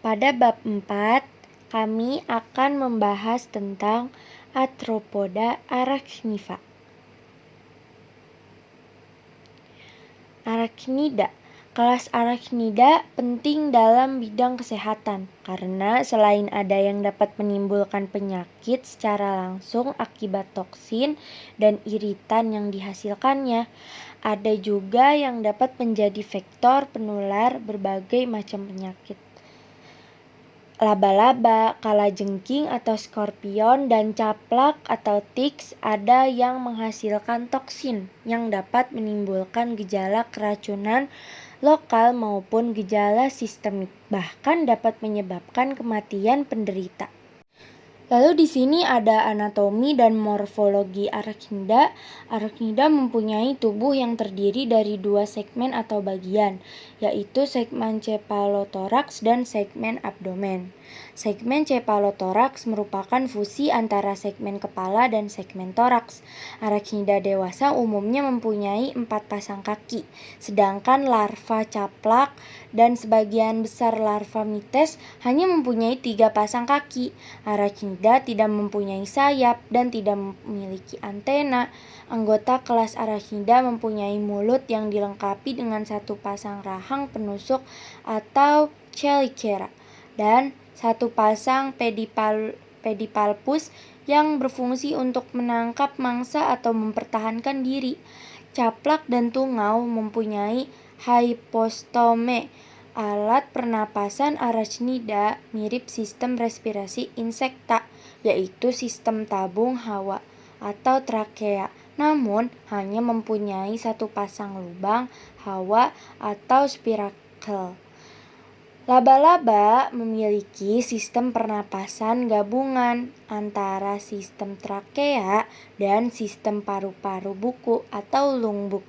Pada bab 4, kami akan membahas tentang Arthropoda arachnida. Arachnida. Kelas arachnida penting dalam bidang kesehatan karena selain ada yang dapat menimbulkan penyakit secara langsung akibat toksin dan iritan yang dihasilkannya, ada juga yang dapat menjadi vektor penular berbagai macam penyakit. Laba-laba, kalajengking atau skorpion, dan caplak atau ticks ada yang menghasilkan toksin yang dapat menimbulkan gejala keracunan lokal maupun gejala sistemik, bahkan dapat menyebabkan kematian penderita. Lalu di sini ada anatomi dan morfologi arachnida. Arachnida mempunyai tubuh yang terdiri dari dua segmen atau bagian, yaitu segmen cephalothorax dan segmen abdomen. Segmen cephalothorax merupakan fusi antara segmen kepala dan segmen toraks. Arachnida dewasa umumnya mempunyai 4 pasang kaki, sedangkan larva caplak dan sebagian besar larva mites hanya mempunyai 3 pasang kaki. Arachnida tidak mempunyai sayap dan tidak memiliki antena. Anggota kelas arachnida mempunyai mulut yang dilengkapi dengan 1 pasang rahang penusuk atau chelicera dan 1 pasang pedipalpus yang berfungsi untuk menangkap mangsa atau mempertahankan diri. Caplak dan tungau mempunyai hypostome. Alat pernapasan arachnida mirip sistem respirasi insekta, yaitu sistem tabung hawa atau trakea, namun hanya mempunyai 1 pasang lubang hawa atau spirakel. Laba-laba memiliki sistem pernapasan gabungan antara sistem trakea dan sistem paru-paru buku atau lungbuk.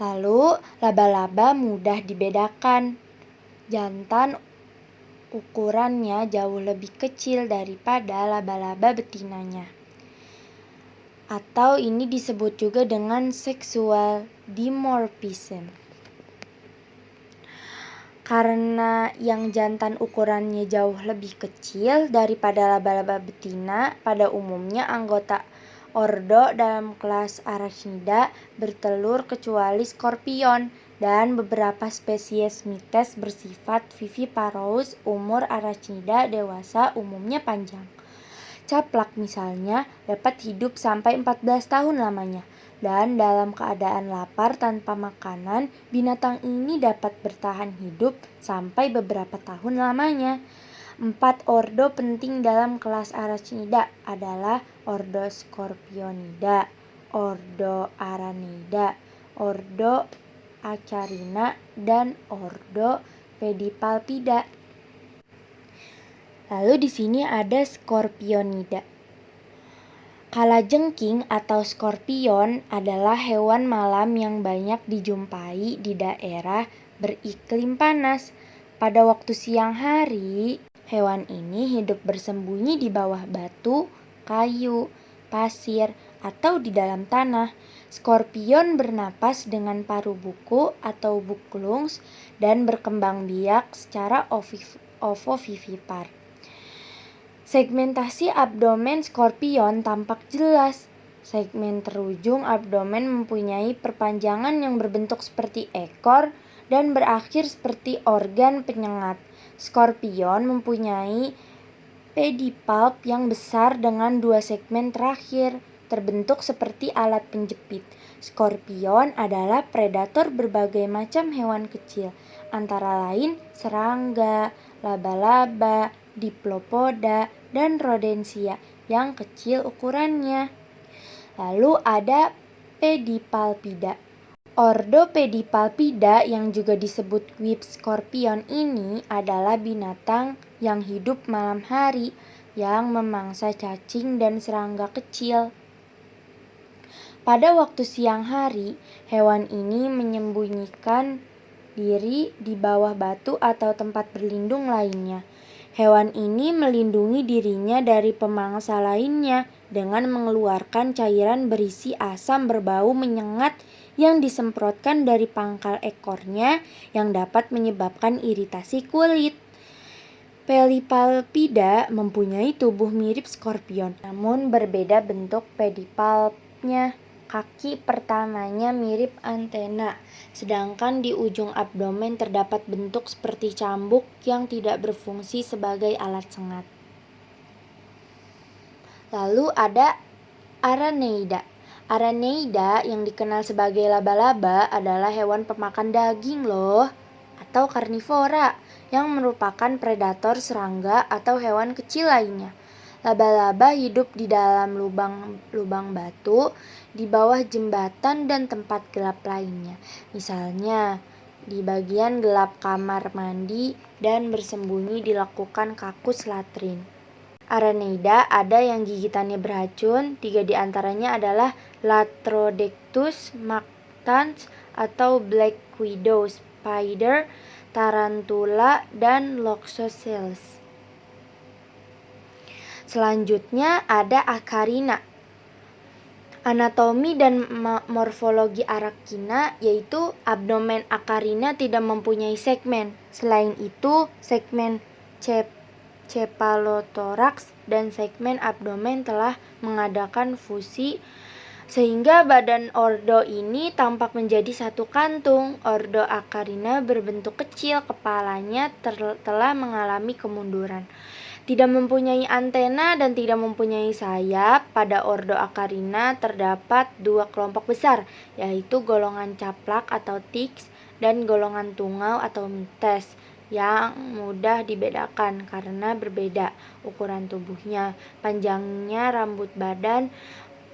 Lalu, laba-laba mudah dibedakan. Jantan ukurannya jauh lebih kecil daripada laba-laba betinanya. Atau ini disebut juga dengan sexual dimorphism. Karena yang jantan ukurannya jauh lebih kecil daripada laba-laba betina, pada umumnya anggota ordo dalam kelas arachnida bertelur kecuali skorpion, dan beberapa spesies mites bersifat viviparous. Umur arachnida dewasa umumnya panjang. Caplak misalnya dapat hidup sampai 14 tahun lamanya, dan dalam keadaan lapar tanpa makanan, binatang ini dapat bertahan hidup sampai beberapa tahun lamanya. 4 ordo penting dalam kelas arachnida adalah ordo Scorpionida, ordo Aranida, ordo Acarina, dan ordo Pedipalpida. Lalu di sini ada Scorpionida. Kalajengking atau skorpion adalah hewan malam yang banyak dijumpai di daerah beriklim panas. Pada waktu siang hari, hewan ini hidup bersembunyi di bawah batu, kayu, pasir, atau di dalam tanah. Skorpion bernapas dengan paru buku atau bucklungs dan berkembang biak secara ovovivipar. Segmentasi abdomen skorpion tampak jelas. Segmen terujung abdomen mempunyai perpanjangan yang berbentuk seperti ekor dan berakhir seperti organ penyengat. Skorpion mempunyai pedipalp yang besar dengan 2 segmen terakhir, terbentuk seperti alat penjepit. Skorpion adalah predator berbagai macam hewan kecil, antara lain serangga, laba-laba, diplopoda, dan rodensia yang kecil ukurannya. Lalu ada pedipalpida. Ordo Pedipalpida yang juga disebut whip scorpion ini adalah binatang yang hidup malam hari yang memangsa cacing dan serangga kecil. Pada waktu siang hari, hewan ini menyembunyikan diri di bawah batu atau tempat berlindung lainnya. Hewan ini melindungi dirinya dari pemangsa lainnya dengan mengeluarkan cairan berisi asam berbau menyengat yang disemprotkan dari pangkal ekornya yang dapat menyebabkan iritasi kulit. Pelipalpida mempunyai tubuh mirip skorpion, namun berbeda bentuk pedipalpnya. Kaki pertamanya mirip antena, sedangkan di ujung abdomen terdapat bentuk seperti cambuk yang tidak berfungsi sebagai alat sengat. Lalu ada Araneida. Araneida yang dikenal sebagai laba-laba adalah hewan pemakan daging loh, atau karnivora, yang merupakan predator serangga atau hewan kecil lainnya. Laba-laba hidup di dalam lubang batu, di bawah jembatan dan tempat gelap lainnya. Misalnya, di bagian gelap kamar mandi dan bersembunyi di lekukan kakus latrin. Araneida ada yang gigitannya beracun, 3 diantaranya adalah Latrodectus mactans atau black widow spider, tarantula, dan Loxosceles. Selanjutnya ada Acarina. Anatomi dan morfologi Acarina yaitu abdomen Acarina tidak mempunyai segmen. Selain itu, segmen cephalothorax dan segmen abdomen telah mengadakan fusi sehingga badan ordo ini tampak menjadi satu kantung. Ordo Acarina berbentuk kecil, kepalanya telah mengalami kemunduran. Tidak mempunyai antena dan tidak mempunyai sayap. Pada ordo Acarina terdapat 2 kelompok besar, yaitu golongan caplak atau ticks dan golongan tungau atau mites, yang mudah dibedakan karena berbeda ukuran tubuhnya, panjangnya rambut badan,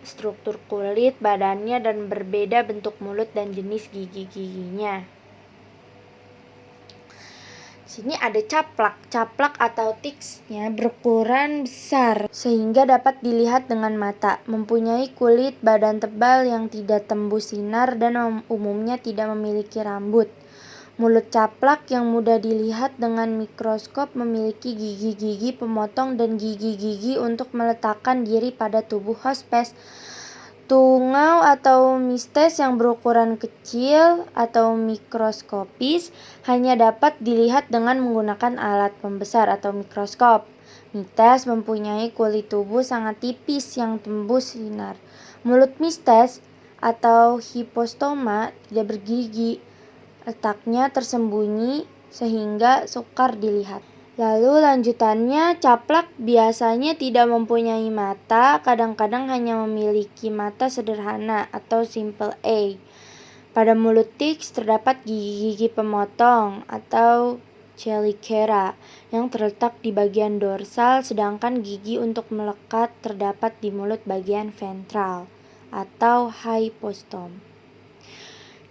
struktur kulit badannya, dan berbeda bentuk mulut dan jenis gigi-giginya. Sini ada caplak atau tiksnya berukuran besar sehingga dapat dilihat dengan mata, mempunyai kulit badan tebal yang tidak tembus sinar dan umumnya tidak memiliki rambut. Mulut caplak yang mudah dilihat dengan mikroskop memiliki gigi-gigi pemotong dan gigi-gigi untuk meletakkan diri pada tubuh hospes. Tungau atau mistes yang berukuran kecil atau mikroskopis hanya dapat dilihat dengan menggunakan alat pembesar atau mikroskop. Mites mempunyai kulit tubuh sangat tipis yang tembus sinar. Mulut mistes atau hipostoma tidak bergigi, letaknya tersembunyi sehingga sukar dilihat. Lalu lanjutannya, caplak biasanya tidak mempunyai mata, kadang-kadang hanya memiliki mata sederhana atau simple A. Pada mulut ticks terdapat gigi-gigi pemotong atau chelicera yang terletak di bagian dorsal, sedangkan gigi untuk melekat terdapat di mulut bagian ventral atau hypostome.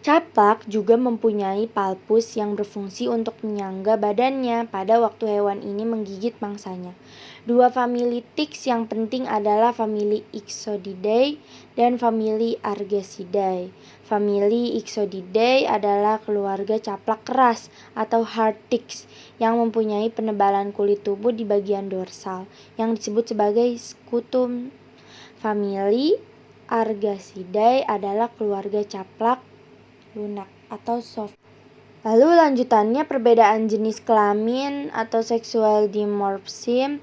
Caplak juga mempunyai palpus yang berfungsi untuk menyangga badannya pada waktu hewan ini menggigit mangsanya. 2 famili ticks yang penting adalah famili Ixodidae dan famili Argesidae. Famili Ixodidae adalah keluarga caplak keras atau hard ticks yang mempunyai penebalan kulit tubuh di bagian dorsal yang disebut sebagai scutum. Famili Argesidae adalah keluarga caplak lunak atau soft. Lalu lanjutannya perbedaan jenis kelamin atau sexual dimorphism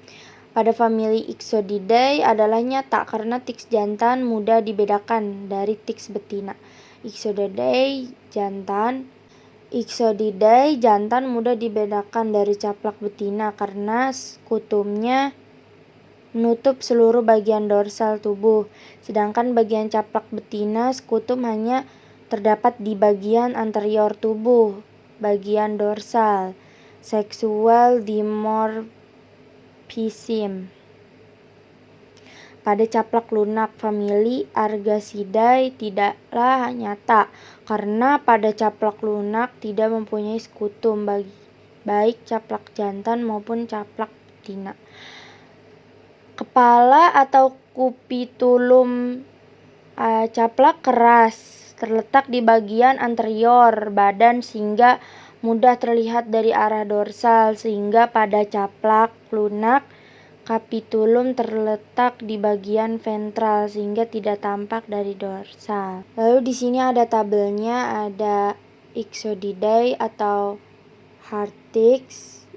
pada famili Ixodidae adalah nyata karena ticks jantan mudah dibedakan dari ticks betina. Ixodidae jantan mudah dibedakan dari caplak betina karena skutumnya menutup seluruh bagian dorsal tubuh, sedangkan bagian caplak betina skutum hanya terdapat di bagian anterior tubuh, bagian dorsal. Sexual dimorphism pada caplak lunak famili Argesidae tidaklah nyata karena pada caplak lunak tidak mempunyai skutum baik caplak jantan maupun caplak betina. Kepala atau kupitulum caplak keras terletak di bagian anterior badan sehingga mudah terlihat dari arah dorsal, sehingga pada caplak lunak kapitulum terletak di bagian ventral sehingga tidak tampak dari dorsal. Lalu di sini ada tabelnya, ada Ixodidae atau hard ticks,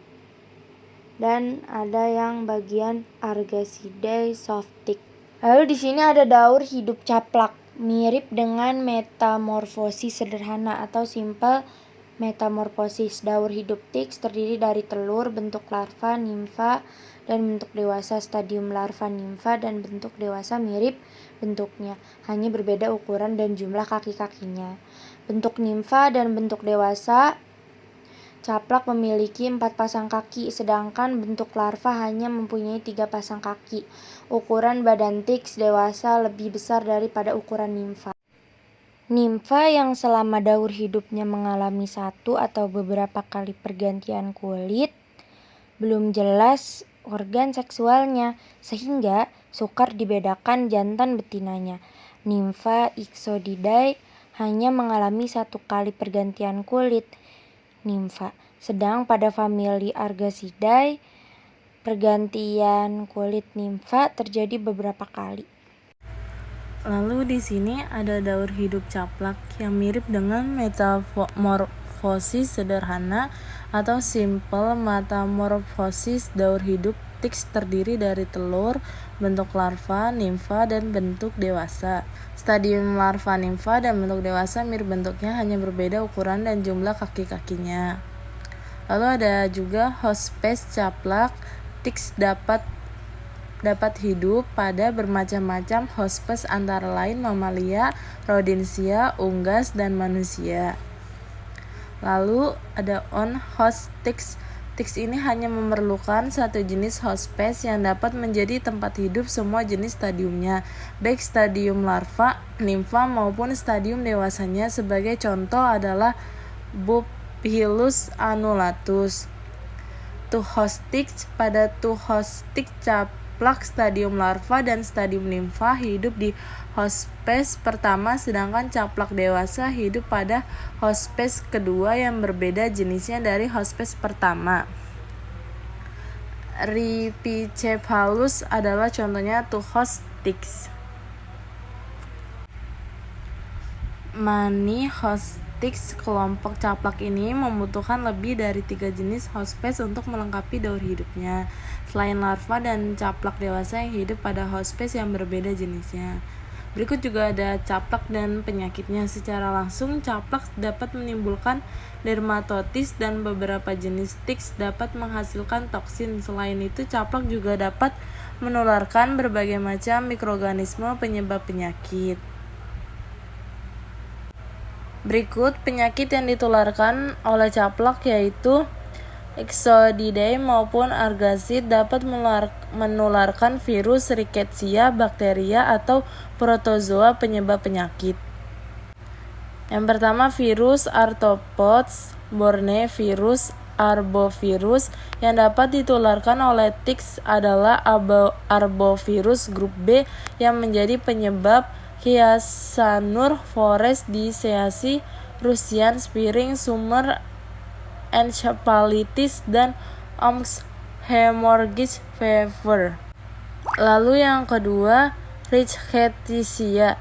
dan ada yang bagian Argacidae soft tick. Lalu di sini ada daur hidup caplak, mirip dengan metamorfosis sederhana atau simple metamorfosis. Daur hidup tiks terdiri dari telur, bentuk larva, nimfa, dan bentuk dewasa. Stadium larva nimfa dan bentuk dewasa mirip bentuknya, hanya berbeda ukuran dan jumlah kaki-kakinya. Bentuk nimfa dan bentuk dewasa caplak memiliki 4 pasang kaki, sedangkan bentuk larva hanya mempunyai 3 pasang kaki. Ukuran badan tiks dewasa lebih besar daripada ukuran nimfa. Nimfa yang selama daur hidupnya mengalami satu atau beberapa kali pergantian kulit, belum jelas organ seksualnya, sehingga sukar dibedakan jantan betinanya. Nimfa Ixodidae hanya mengalami 1 kali pergantian kulit nimfa, sedang pada famili Argacidae pergantian kulit nimfa terjadi beberapa kali. Lalu di sini ada daur hidup caplak yang mirip dengan metamorfosis sederhana atau simple metamorfosis. Daur hidup tiks terdiri dari telur, bentuk larva, nimfa, dan bentuk dewasa. Stadium larva nimfa dan bentuk dewasa mirip bentuknya, hanya berbeda ukuran dan jumlah kaki-kakinya. Lalu ada juga hospes caplak. Tiks dapat hidup pada bermacam-macam hospes antara lain mamalia, rodinsia, unggas, dan manusia. Lalu ada on-host tiks. Tiks ini hanya memerlukan satu jenis hospes yang dapat menjadi tempat hidup semua jenis stadiumnya, baik stadium larva, nimfa, maupun stadium dewasanya. Sebagai contoh adalah Bupilus annulatus. Two-host tiks. Pada two-host tiks caplak stadium larva dan stadium nimfa hidup di hospes pertama, sedangkan caplak dewasa hidup pada hospes kedua yang berbeda jenisnya dari hospes pertama. Rhipicephalus adalah contohnya two-host tiks. Many-host tiks. Kelompok caplak ini membutuhkan lebih dari 3 jenis hospes untuk melengkapi daur hidupnya, selain larva dan caplak dewasa yang hidup pada hospes yang berbeda jenisnya. Berikut juga ada caplak dan penyakitnya. Secara langsung, caplak dapat menimbulkan dermatosis dan beberapa jenis tiks dapat menghasilkan toksin. Selain itu, caplak juga dapat menularkan berbagai macam mikroorganisme penyebab penyakit. Berikut penyakit yang ditularkan oleh caplak yaitu Ixodidae maupun Argacid dapat menularkan virus, rickettsia, bakteria, atau protozoa penyebab penyakit. Yang pertama, virus arthropods borne. Virus arbovirus yang dapat ditularkan oleh tiks adalah arbovirus grup B yang menjadi penyebab Hyasanur forest disease, Russian Spring Summer encephalitis, dan Omsk hemorrhagic fever. Lalu yang kedua, rickettsia.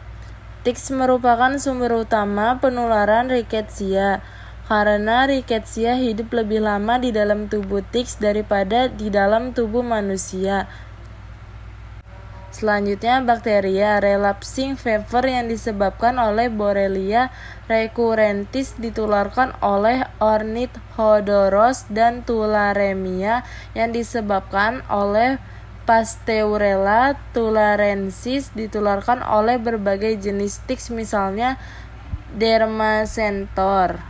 Tiks merupakan sumber utama penularan rickettsia karena rickettsia hidup lebih lama di dalam tubuh tiks daripada di dalam tubuh manusia. Selanjutnya, bakteria. Relapsing fever yang disebabkan oleh Borrelia recurrentis ditularkan oleh Ornithodoros, dan tularemia yang disebabkan oleh Pasteurella tularensis ditularkan oleh berbagai jenis tiks, misalnya Dermacentor.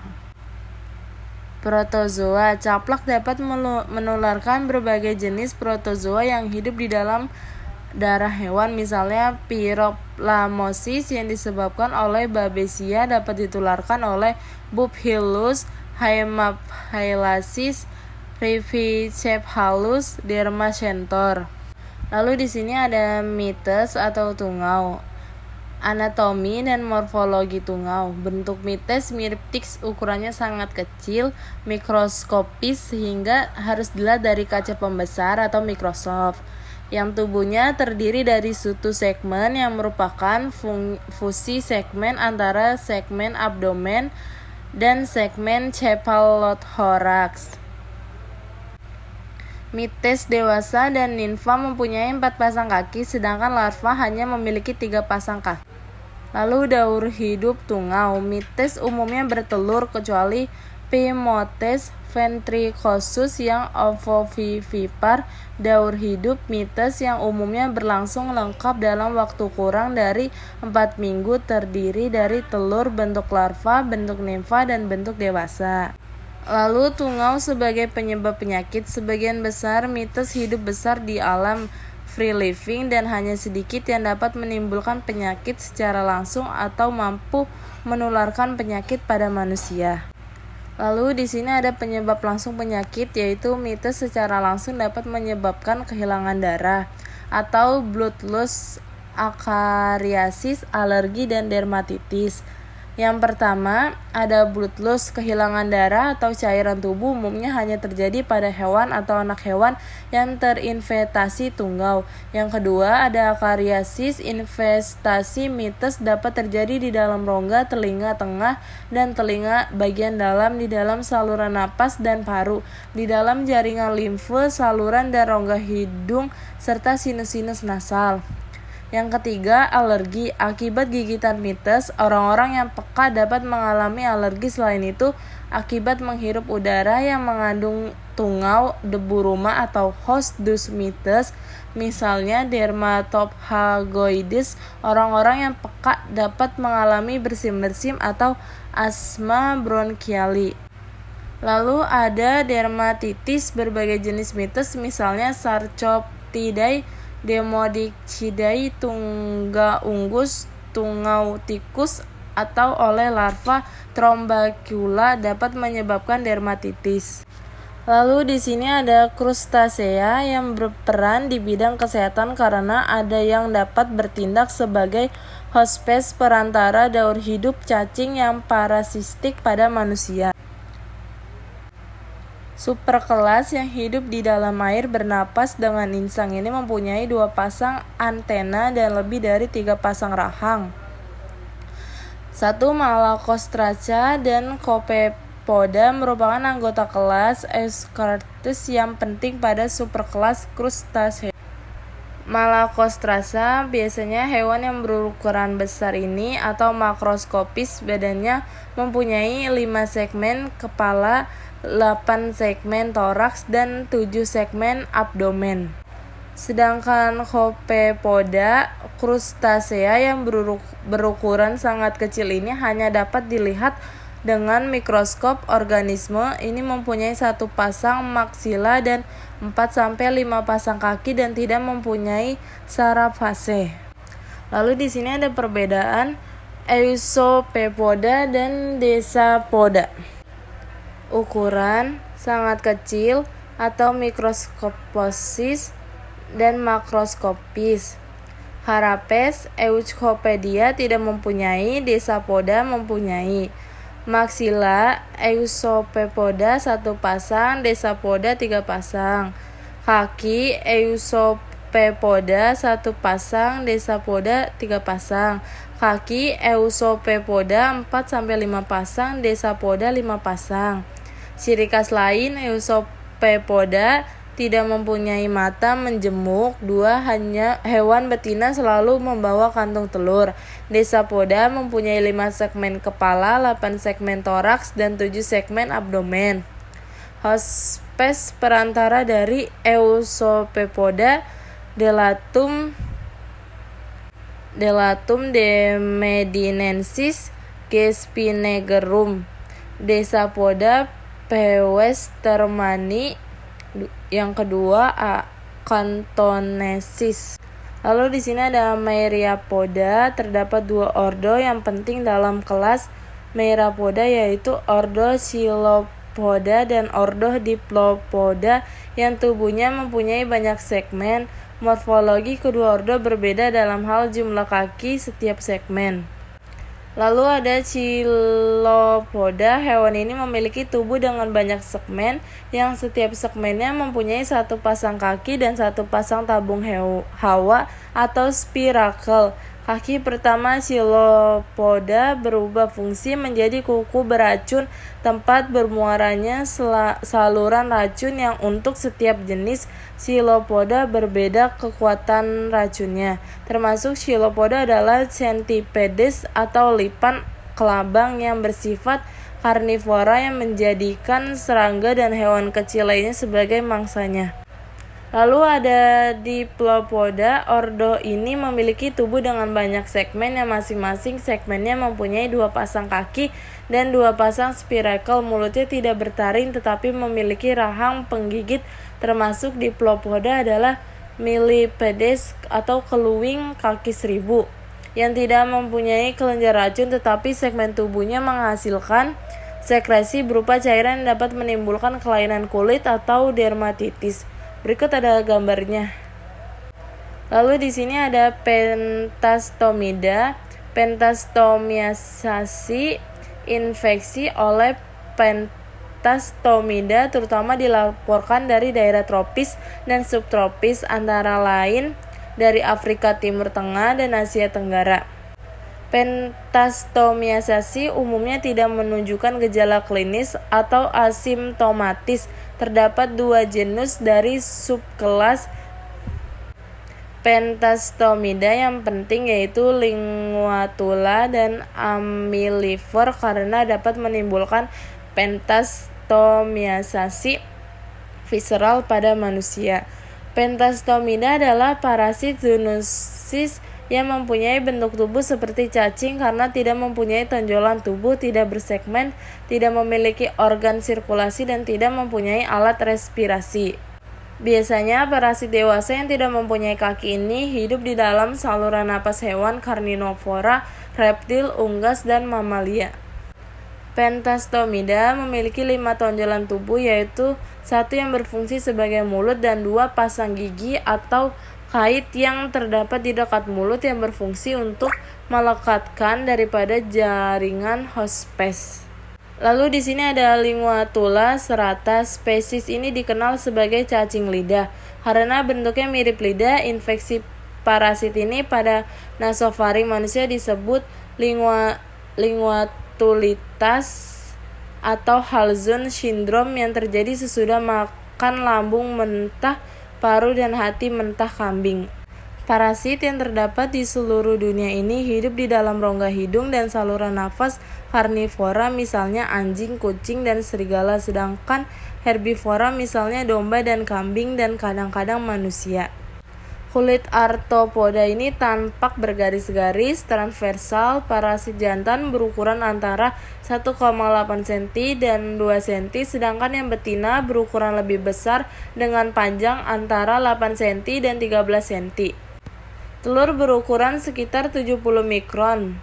Protozoa. Caplak dapat menularkan berbagai jenis protozoa yang hidup di dalam darah hewan, misalnya Pyroplasmosis yang disebabkan oleh Babesia dapat ditularkan oleh Bupilus haemaphylacis, Rhipicephalus, Dermacentor. Lalu di sini ada mites atau tungau. Anatomi dan morfologi tungau. Bentuk mites mirip tiks, ukurannya sangat kecil, mikroskopis sehingga harus dilihat dari kaca pembesar atau mikroskop. Yang tubuhnya terdiri dari suatu segmen yang merupakan fusi segmen antara segmen abdomen dan segmen cephalothorax. Mites dewasa dan nimfa mempunyai 4 pasang kaki, sedangkan larva hanya memiliki 3 pasang kaki. Lalu daur hidup tungau. Mites umumnya bertelur kecuali Phimotes ventricosus yang ovovivipar. Daur hidup mites yang umumnya berlangsung lengkap dalam waktu kurang dari 4 minggu, terdiri dari telur, bentuk larva, bentuk nimfa, dan bentuk dewasa. Lalu tungau sebagai penyebab penyakit. Sebagian besar mites hidup besar di alam free living dan hanya sedikit yang dapat menimbulkan penyakit secara langsung atau mampu menularkan penyakit pada manusia. Lalu di sini ada penyebab langsung penyakit, yaitu mites secara langsung dapat menyebabkan kehilangan darah atau blood loss, akariasis, alergi, dan dermatitis. Yang pertama, ada blood loss, kehilangan darah atau cairan tubuh umumnya hanya terjadi pada hewan atau anak hewan yang terinfektasi tungau. Yang kedua, ada akariasis, infestasi mites dapat terjadi di dalam rongga, telinga tengah, dan telinga bagian dalam, di dalam saluran napas dan paru, di dalam jaringan limfe, saluran dan rongga hidung, serta sinus-sinus nasal. Yang ketiga, alergi. Akibat gigitan mites, orang-orang yang peka dapat mengalami alergi. Selain itu, akibat menghirup udara yang mengandung tungau, debu rumah atau host dust mites, misalnya dermatophagoides, orang-orang yang peka dapat mengalami bersin-bersin atau asma bronchiali. Lalu ada dermatitis berbagai jenis mites, misalnya Sarcoptidae, Demodicidae, tunggaungus, tungau tikus, atau oleh larva Trombacula dapat menyebabkan dermatitis. Lalu di sini ada krustasea yang berperan di bidang kesehatan karena ada yang dapat bertindak sebagai hospes, perantara daur hidup cacing yang parasitik pada manusia. Superkelas yang hidup di dalam air bernapas dengan insang ini mempunyai 2 pasang antena dan lebih dari 3 pasang rahang. 1. Malacostraca dan Copepoda merupakan anggota kelas Eschartes yang penting pada superkelas Crustacea. Malacostraca biasanya hewan yang berukuran besar ini atau makroskopis, badannya mempunyai 5 segmen kepala, 8 segmen toraks, dan 7 segmen abdomen. Sedangkan Copepoda, krustacea yang berukuran sangat kecil ini hanya dapat dilihat dengan mikroskop. Organisme ini mempunyai 1 pasang maksila dan 4-5 pasang kaki dan tidak mempunyai saraf fase. Lalu di sini ada perbedaan Euphosepoda dan Decapoda. Ukuran sangat kecil atau mikroskoposis dan makroskopis. Harapes, Eucopedia tidak mempunyai, Decapoda mempunyai. Maksila, Euphosepoda 1 pasang, Decapoda 3 pasang. Kaki, Euphosepoda 1 pasang, Decapoda 3 pasang. Kaki, Euphosepoda 4-5 pasang, Decapoda 5 pasang. Ciri khas lain, Euphosepoda tidak mempunyai mata menjemuk. 2. Hanya hewan betina selalu membawa kantung telur. Decapoda mempunyai 5 segmen kepala, 8 segmen toraks, dan 7 segmen abdomen. Hospes perantara dari Euphosepoda, Delatum demedinensis, G. spinegerum. Decapoda, Pewestermani. Yang kedua, Acanthonesis. Lalu di sini ada Myriapoda. Terdapat 2 ordo yang penting dalam kelas Myriapoda, yaitu ordo Chilopoda dan ordo Diplopoda yang tubuhnya mempunyai banyak segmen. Morfologi kedua ordo berbeda dalam hal jumlah kaki setiap segmen. Lalu ada Chilopoda. Hewan ini memiliki tubuh dengan banyak segmen yang setiap segmennya mempunyai 1 pasang kaki dan 1 pasang tabung hawa atau spirakel. Kaki pertama Chilopoda berubah fungsi menjadi kuku beracun, tempat bermuaranya saluran racun yang untuk setiap jenis Chilopoda berbeda kekuatan racunnya. Termasuk Chilopoda adalah Centipedes atau lipan kelabang yang bersifat karnivora yang menjadikan serangga dan hewan kecil lainnya sebagai mangsanya. Lalu ada Diplopoda. Ordo ini memiliki tubuh dengan banyak segmen yang masing-masing segmennya mempunyai 2 pasang kaki dan 2 pasang spirakel. Mulutnya tidak bertaring tetapi memiliki rahang penggigit. Termasuk Diplopoda adalah Millipedes atau keluwing kaki 1000 yang tidak mempunyai kelenjar racun tetapi segmen tubuhnya menghasilkan sekresi berupa cairan yang dapat menimbulkan kelainan kulit atau dermatitis. Berikut ada gambarnya. Lalu di sini ada Pentastomida. Pentastomiasasi infeksi oleh Pentastomida terutama dilaporkan dari daerah tropis dan subtropis antara lain dari Afrika Timur Tengah dan Asia Tenggara. Pentastomiasasi umumnya tidak menunjukkan gejala klinis atau asimptomatis. Terdapat 2 genus dari subkelas Pentastomida yang penting yaitu Linguatula dan Amyllifer karena dapat menimbulkan pentastomiasasi visceral pada manusia. Pentastomida adalah parasit zoonosis yang mempunyai bentuk tubuh seperti cacing karena tidak mempunyai tonjolan tubuh, tidak bersegmen, tidak memiliki organ sirkulasi, dan tidak mempunyai alat respirasi. Biasanya parasit dewasa yang tidak mempunyai kaki ini hidup di dalam saluran napas hewan karnivorà, reptil, unggas, dan mamalia. Pentastomida memiliki 5 tonjolan tubuh yaitu 1 yang berfungsi sebagai mulut dan 2 pasang gigi atau kait yang terdapat di dekat mulut yang berfungsi untuk melekatkan daripada jaringan hospes. Lalu di sini ada Linguatula serrata. Spesies ini dikenal sebagai cacing lidah karena bentuknya mirip lidah. Infeksi parasit ini pada nasofaring manusia disebut linguatulitis atau Halzon syndrome yang terjadi sesudah makan lambung mentah, paru, dan hati mentah kambing. Parasit yang terdapat di seluruh dunia ini hidup di dalam rongga hidung dan saluran nafas karnivora misalnya anjing, kucing, dan serigala, sedangkan herbivora misalnya domba dan kambing dan kadang-kadang manusia. Kulit arthropoda ini tampak bergaris-garis transversal. Parasit jantan berukuran antara 1,8 cm dan 2 cm, sedangkan yang betina berukuran lebih besar dengan panjang antara 8 cm dan 13 cm. Telur berukuran sekitar 70 mikron.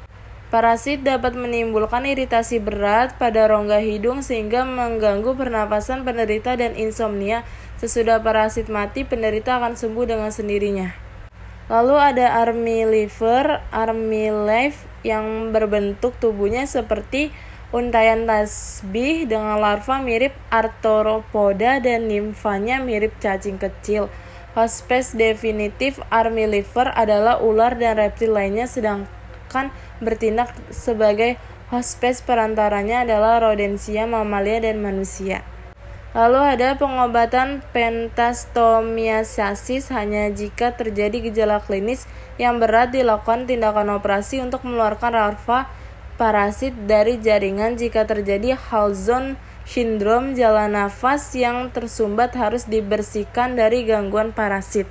Parasit dapat menimbulkan iritasi berat pada rongga hidung sehingga mengganggu pernapasan penderita dan insomnia. Sesudah parasit mati, penderita akan sembuh dengan sendirinya. Lalu ada Armyllifer, yang berbentuk tubuhnya seperti untaian tasbih dengan larva mirip arthropoda dan nimfanya mirip cacing kecil. Hospes definitif Armyllifer adalah ular dan reptil lainnya, sedangkan bertindak sebagai hospes perantaranya adalah rodensia, mamalia, dan manusia. Lalu ada pengobatan pentastomiasis hanya jika terjadi gejala klinis yang berat dilakukan tindakan operasi untuk mengeluarkan larva parasit dari jaringan. Jika terjadi Halzon syndrome, jalan nafas yang tersumbat harus dibersihkan dari gangguan parasit.